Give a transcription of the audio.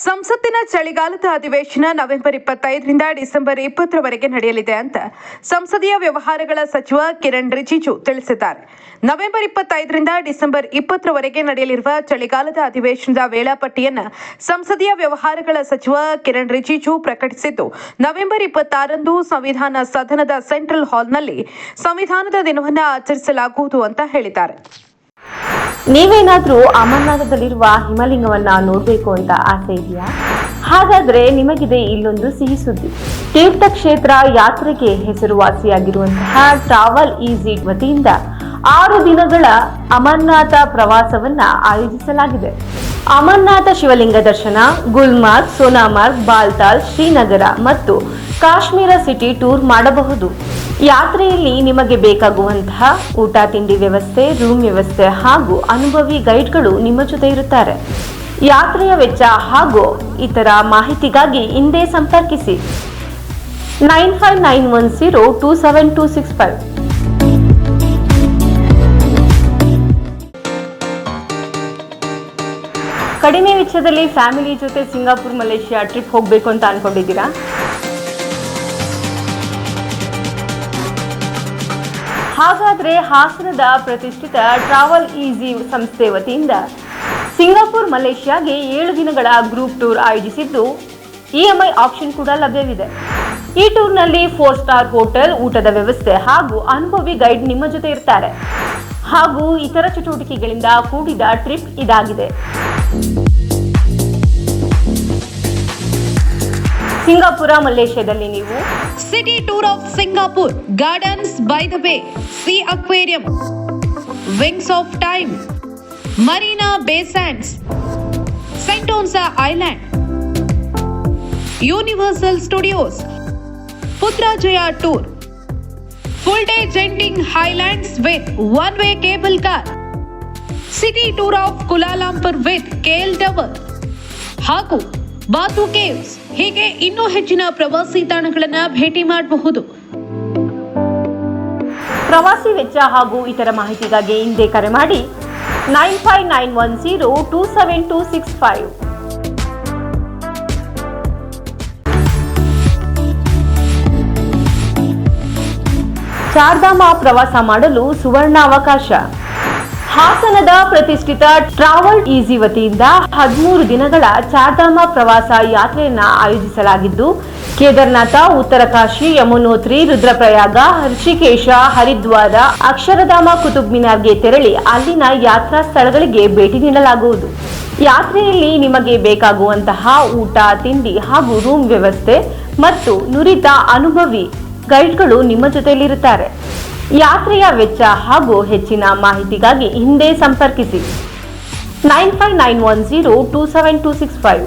ಸಂಸತ್ತಿನ ಚಳಿಗಾಲದ ಅಧಿವೇಶನ ನವೆಂಬರ್ 25ರಿಂದ ಡಿಸೆಂಬರ್ 20ರವರೆಗೆ ನಡೆಯಲಿದೆ ಅಂತ ಸಂಸದೀಯ ವ್ಯವಹಾರಗಳ ಸಚಿವ ಕಿರಣ್ ರಿಜಿಜು ತಿಳಿಸಿದ್ದಾರೆ. ನವೆಂಬರ್ 25ರಿಂದ ಡಿಸೆಂಬರ್ 20ರವರೆಗೆ ನಡೆಯಲಿರುವ ಚಳಿಗಾಲದ ಅಧಿವೇಶನದ ವೇಳಾಪಟ್ಟಿಯನ್ನು ಸಂಸದೀಯ ವ್ಯವಹಾರಗಳ ಸಚಿವ ಕಿರಣ್ ರಿಜಿಜು ಪ್ರಕಟಿಸಿದ್ದು, ನವೆಂಬರ್ 26ರಂದು ಸಂವಿಧಾನ ಸದನದ ಸೆಂಟ್ರಲ್ ಹಾಲ್ನಲ್ಲಿ ಸಂವಿಧಾನದ ದಿನವನ್ನು ಆಚರಿಸಲಾಗುವುದು ಅಂತ ಹೇಳಿದ್ದಾರೆ. ನೀವೇನಾದ್ರೂ ಅಮರನಾಥದಲ್ಲಿರುವ ಹಿಮಲಿಂಗವನ್ನ ನೋಡಬೇಕು ಅಂತ ಆಸೆ ಇದೆಯಾ? ಹಾಗಾದ್ರೆ ನಿಮಗಿದೆ ಇಲ್ಲೊಂದು ಸಿಹಿ ಸುದ್ದಿ. ತೀರ್ಥಕ್ಷೇತ್ರ ಯಾತ್ರೆಗೆ ಹೆಸರುವಾಸಿಯಾಗಿರುವಂತಹ ಟ್ರಾವೆಲ್ ಈಸಿ ವತಿಯಿಂದ 6 ದಿನಗಳ ಅಮರನಾಥ ಪ್ರವಾಸವನ್ನ ಆಯೋಜಿಸಲಾಗಿದೆ. ಅಮರನಾಥ ಶಿವಲಿಂಗ ದರ್ಶನ, ಗುಲ್ಮಾರ್ಗ್, ಸೋನಾಮಾರ್ಗ್, ಬಾಲ್ತಾಲ್, ಶ್ರೀನಗರ ಮತ್ತು ಕಾಶ್ಮೀರ ಸಿಟಿ ಟೂರ್ ಮಾಡಬಹುದು. ಯಾತ್ರೆಯಲ್ಲಿ ನಿಮಗೆ ಬೇಕಾಗುವಂತಹ ಊಟ ತಿಂಡಿ ವ್ಯವಸ್ಥೆ, ರೂಮ್ ವ್ಯವಸ್ಥೆ ಹಾಗೂ ಅನುಭವಿ ಗೈಡ್ಗಳು ನಿಮ್ಮ ಜೊತೆ ಇರುತ್ತಾರೆ. ಯಾತ್ರೆಯ ವೆಚ್ಚ ಹಾಗೂ ಇತರ ಮಾಹಿತಿಗಾಗಿ ಹಿಂದೆ ಸಂಪರ್ಕಿಸಿ 9591027265. ಕಡಿಮೆ ವೆಚ್ಚದಲ್ಲಿ ಫ್ಯಾಮಿಲಿ ಜೊತೆ ಸಿಂಗಾಪುರ್, ಮಲೇಷಿಯಾ ಟ್ರಿಪ್ ಹೋಗಬೇಕು ಅಂತ ಅನ್ಕೊಂಡಿದ್ದೀರಾ? ಹಾಗಾದ್ರೆ ಹಾಸನದ ಪ್ರತಿಷ್ಠಿತ ಟ್ರಾವೆಲ್ ಈಸಿ ಸಂಸ್ಥೆ ವತಿಯಿಂದ ಸಿಂಗಾಪುರ್, ಮಲೇಷಿಯಾಗೆ 7 ದಿನಗಳ ಗ್ರೂಪ್ ಟೂರ್ ಆಯೋಜಿಸಿದ್ದು, ಇಎಂಐ ಆಪ್ಷನ್ ಕೂಡ ಲಭ್ಯವಿದೆ. ಈ ಟೂರ್ನಲ್ಲಿ 4 ಸ್ಟಾರ್ ಹೋಟೆಲ್, ಊಟದ ವ್ಯವಸ್ಥೆ ಹಾಗೂ ಅನುಭವಿ ಗೈಡ್ ನಿಮ್ಮ ಜೊತೆ ಇರ್ತಾರೆ. ಹಾಗೂ ಇತರ ಚಟುವಟಿಕೆಗಳಿಂದ ಕೂಡಿದ ಟ್ರಿಪ್ ಇದಾಗಿದೆ. ಸಿಂಗಾಪುರ, ಮಲೇಷ್ಯಾದಲ್ಲಿ ನೀವು city tour of Singapore, gardens by the bay, sea aquarium, wings of time, Marina Bay Sands, Sentosa island, Universal Studios, Putrajaya tour, full day Genting Highlands with one way cable car, city tour of Kuala Lumpur with KL tower ಹಾಗೂ Batu caves, ಹೀಗೆ ಇನ್ನೂ ಹೆಚ್ಚಿನ ಪ್ರವಾಸಿ ತಾಣಗಳನ್ನು ಭೇಟಿ ಮಾಡಬಹುದು. ಪ್ರವಾಸಿ ವೆಚ್ಚ ಹಾಗೂ ಇತರ ಮಾಹಿತಿಗಾಗಿ ಹಿಂದೆ ಕರೆ ಮಾಡಿ 9591027265. ಚಾರ್ಧಾಮ ಪ್ರವಾಸ ಮಾಡಲು ಸುವರ್ಣ ಅವಕಾಶ. ಹಾಸನದ ಪ್ರತಿಷ್ಠಿತ ಟ್ರಾವೆಲ್ ಈಸಿ ವತಿಯಿಂದ 13 ದಿನಗಳ ಚಾರ್ಧಾಮ ಪ್ರವಾಸ ಯಾತ್ರೆಯನ್ನ ಆಯೋಜಿಸಲಾಗಿದ್ದು, ಕೇದಾರನಾಥ, ಉತ್ತರಕಾಶಿ, ಯಮುನೋತ್ರಿ, ರುದ್ರಪ್ರಯಾಗ, ಋಷಿಕೇಶ, ಹರಿದ್ವಾರ, ಅಕ್ಷರಧಾಮ, ಕುತುಬ್ ಮಿನಾರ್ಗೆ ತೆರಳಿ ಅಲ್ಲಿನ ಯಾತ್ರಾ ಸ್ಥಳಗಳಿಗೆ ಭೇಟಿ ನೀಡಲಾಗುವುದು. ಯಾತ್ರೆಯಲ್ಲಿ ನಿಮಗೆ ಬೇಕಾಗುವಂತಹ ಊಟ, ತಿಂಡಿ ಹಾಗೂ ರೂಮ್ ವ್ಯವಸ್ಥೆ ಮತ್ತು ನುರಿತ ಅನುಭವಿ ಗೈಡ್ಗಳು ನಿಮ್ಮ ಜೊತೆಯಲ್ಲಿರುತ್ತಾರೆ. ಯಾತ್ರೆಯ ವೆಚ್ಚ ಹಾಗೂ ಹೆಚ್ಚಿನ ಮಾಹಿತಿಗಾಗಿ ಹಿಂದೆ ಸಂಪರ್ಕಿಸಿ 9591027265.